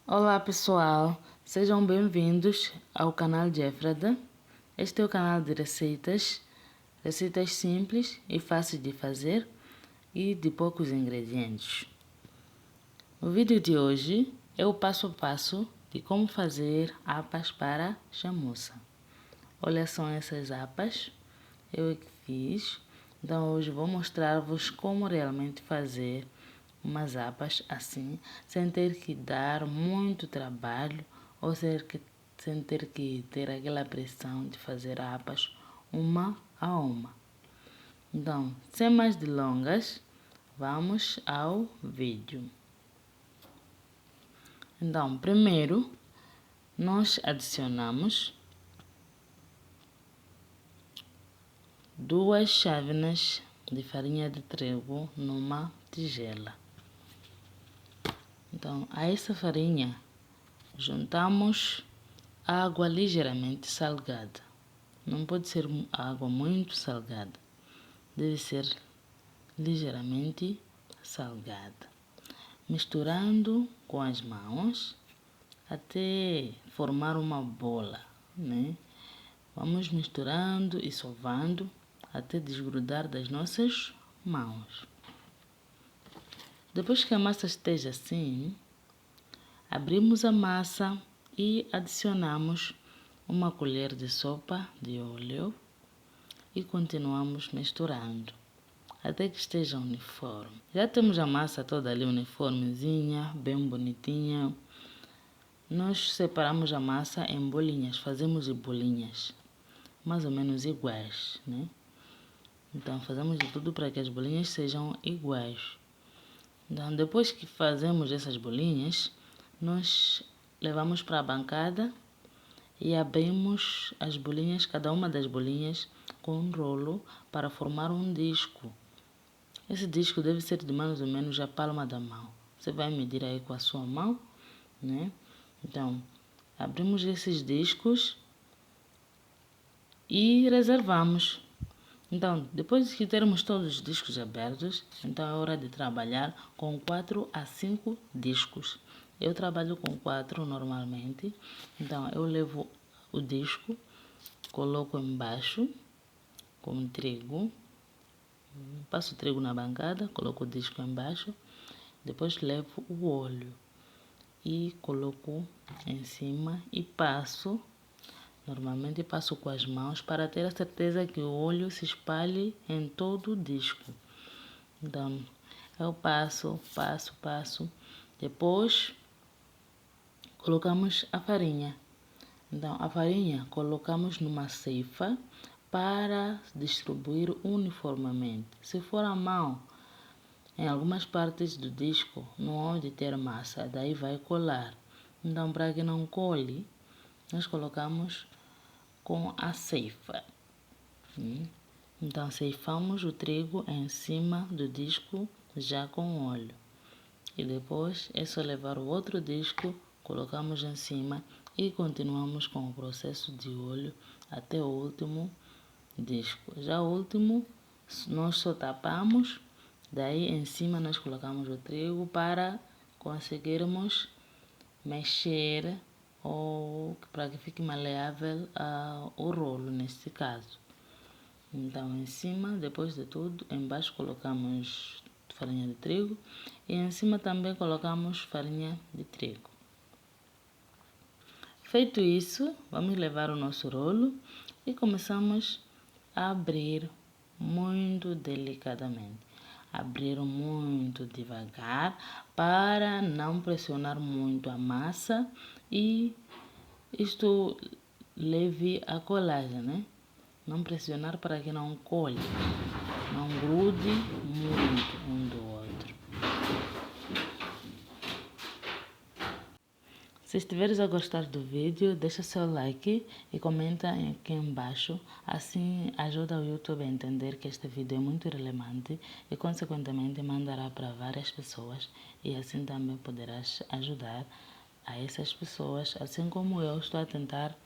Olá pessoal, sejam bem-vindos ao canal Jeffrada. Este é o canal de receitas simples e fáceis de fazer e de poucos ingredientes. O vídeo de hoje é o passo a passo de como fazer apas para chamuça. Olha só essas apas, eu é que fiz. Então hoje vou mostrar-vos como realmente fazer umas apas assim, sem ter que dar muito trabalho ou sem ter que ter aquela pressão de fazer apas uma a uma. Então, sem mais delongas, vamos ao vídeo. Então, primeiro, nós adicionamos 2 chávenas de farinha de trigo numa tigela. Então, a essa farinha, juntamos água ligeiramente salgada. Não pode ser água muito salgada, deve ser ligeiramente salgada. Misturando com as mãos até formar uma bola, né? Vamos misturando e sovando até desgrudar das nossas mãos. Depois que a massa esteja assim, abrimos a massa e adicionamos uma colher de sopa de óleo e continuamos misturando até que esteja uniforme. Já temos a massa toda ali uniformezinha, bem bonitinha. Nós separamos a massa em bolinhas, fazemos bolinhas mais ou menos iguais, né? Então fazemos de tudo para que as bolinhas sejam iguais. Então, depois que fazemos essas bolinhas, nós levamos para a bancada e abrimos as bolinhas, cada uma das bolinhas, com um rolo para formar um disco. Esse disco deve ser de mais ou menos a palma da mão. Você vai medir aí com a sua mão, né? Então, abrimos esses discos e reservamos. Então, depois que termos todos os discos abertos, então é hora de trabalhar com 4 a 5 discos. Eu trabalho com 4 normalmente. Então, eu levo o disco, coloco embaixo com trigo, passo o trigo na bancada, coloco o disco embaixo, depois levo o óleo e coloco em cima e passo. Normalmente passo com as mãos para ter a certeza que o óleo se espalhe em todo o disco. Então, eu passo. Depois, colocamos a farinha. Então, a farinha colocamos numa ceifa para distribuir uniformemente. Se for à mão, em algumas partes do disco, não onde ter massa, daí vai colar. Então, para que não cole, nós colocamos com a ceifa. Então, ceifamos o trigo em cima do disco já com óleo. E depois é só levar o outro disco, colocamos em cima e continuamos com o processo de óleo até o último disco. Já o último, nós só tapamos, daí em cima nós colocamos o trigo para conseguirmos mexer ou para que fique maleável o rolo neste caso. Então, em cima, depois de tudo, embaixo colocamos farinha de trigo e em cima também colocamos farinha de trigo. Feito isso, vamos levar o nosso rolo e começamos a abrir muito delicadamente. Abrir muito devagar para não pressionar muito a massa e isto leve a colagem, né? Não pressionar para que não cole, não grude muito um do outro. Se estiveres a gostar do vídeo, deixa seu like e comenta aqui embaixo. Assim ajuda o YouTube a entender que este vídeo é muito relevante e consequentemente mandará para várias pessoas e assim também poderás ajudar a essas pessoas, assim como eu estou a tentar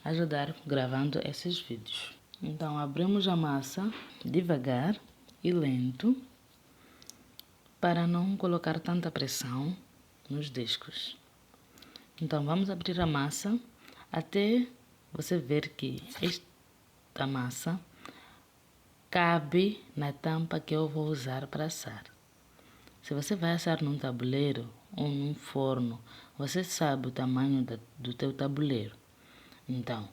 ajudar gravando esses vídeos. Então, abrimos a massa devagar e lento para não colocar tanta pressão nos discos. Então, vamos abrir a massa até você ver que esta massa cabe na tampa que eu vou usar para assar. Se você vai assar num tabuleiro ou num forno, você sabe o tamanho do teu tabuleiro. Então,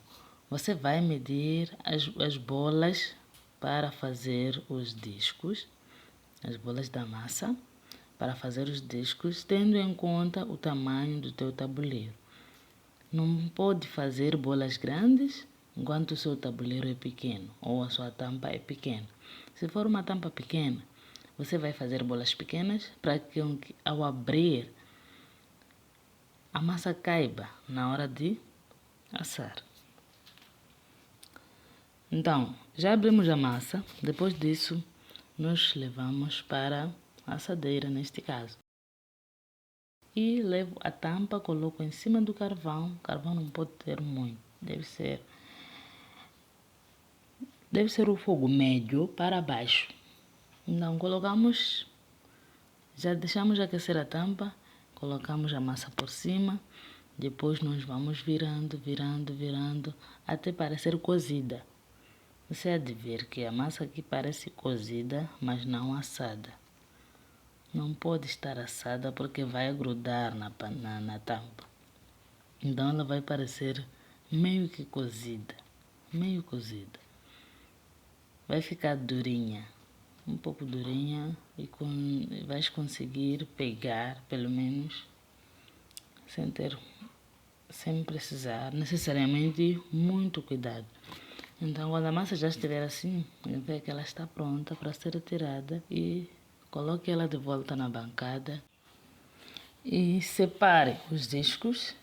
você vai medir as bolas para fazer os discos, as bolas da massa, para fazer os discos, tendo em conta o tamanho do teu tabuleiro. Não pode fazer bolas grandes enquanto o seu tabuleiro é pequeno ou a sua tampa é pequena. Se for uma tampa pequena, você vai fazer bolas pequenas para que ao abrir a massa caiba na hora de assar. Então, já abrimos a massa. Depois disso, nós levamos para a assadeira, neste caso. E levo a tampa, coloco em cima do carvão. O carvão não pode ter muito. Deve ser o fogo médio para baixo. Então, já deixamos aquecer a tampa, colocamos a massa por cima. Depois nós vamos virando, até parecer cozida. Você há de ver que a massa aqui parece cozida, mas não assada. Não pode estar assada porque vai grudar na tampa. Então ela vai parecer meio que cozida, Vai ficar durinha, um pouco durinha e vais conseguir pegar, pelo menos, sem precisar necessariamente muito cuidado. Então, quando a massa já estiver assim, vê que ela está pronta para ser retirada e coloque ela de volta na bancada e separe os discos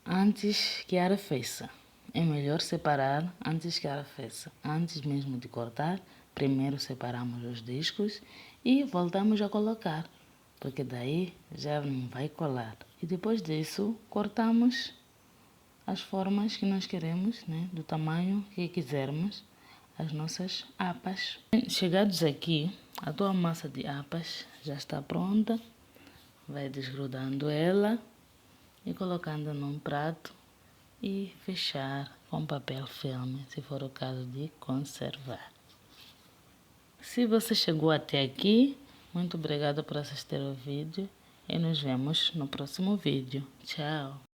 antes que arrefeça. É melhor separar antes que arrefeça. Antes mesmo de cortar, primeiro separamos os discos e voltamos a colocar, porque daí já não vai colar. E depois disso, cortamos as formas que nós queremos, né? Do tamanho que quisermos, as nossas apas. Chegados aqui, a tua massa de apas já está pronta. Vai desgrudando ela e colocando num prato e fechar com papel filme, se for o caso de conservar. Se você chegou até aqui, muito obrigada por assistir ao vídeo e nos vemos no próximo vídeo. Tchau!